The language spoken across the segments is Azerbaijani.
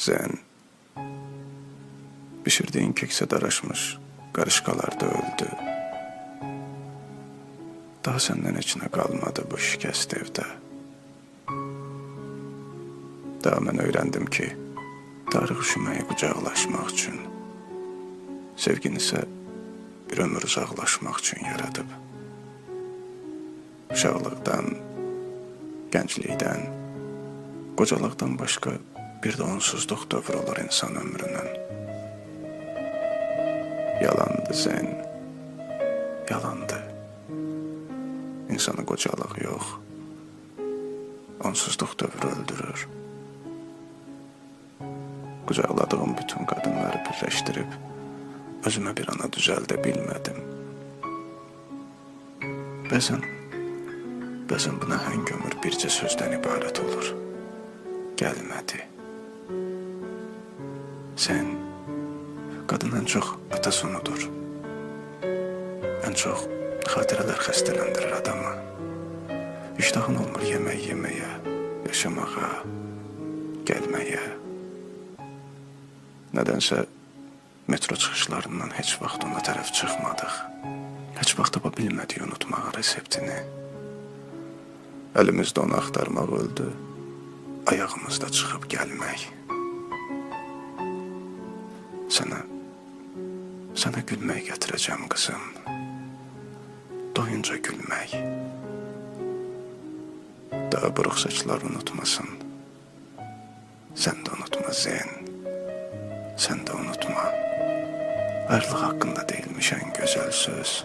Zen, pişirdiğin kekse daraşmış, karışkalarda öldü. Daha senden içine kalmadı bu şikəst evdə. Daha mən öyrəndim ki, tarix üşüməyi qucaqlaşmaq üçün, sevgin isə bir ömür uzaqlaşmaq üçün yaradıb. Uşaqlıqdan, gənclikdən, qocalıqdan başqa bir də onsuzluq dövr olur insan ömrünün. Yalandı Zen, yalandı. İnsanı qocalıq yox, onsuzluq dövrü öldürür. Qucaqladığım bütün qadınları birləşdirib, özümə bir ana düzəldə bilmədim. Bəzən bu nəhəng ömür bircə sözdən ibarət olur. Gəlmədi. Sən, qadın ən çox atasonudur. Ən çox xatirələr xəstələndirir adamı. İştahın olmur yemək yeməyə, yaşamağa, gəlməyə. Nədənsə metro çıxışlarından heç vaxt ona tərəf çıxmadıq. Heç vaxt tapa bilmədik unutmağa reseptini. Əlimizdə onu axtarmaq öldü, ayağımızda çıxıb gəlmək. Sənə gülmək gətirəcəm qızım. Doyunca gülmək. Daha buruq saçlar unutmasın. Sən də unutma Zen. Sən də unutma. Ayrılıq haqqında deyilmiş ən gözəl söz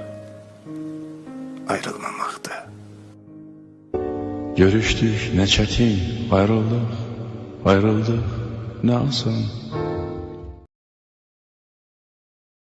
ayrılmamaqdır. Görüşdük nə çətin, ayrıldıq, ne asan.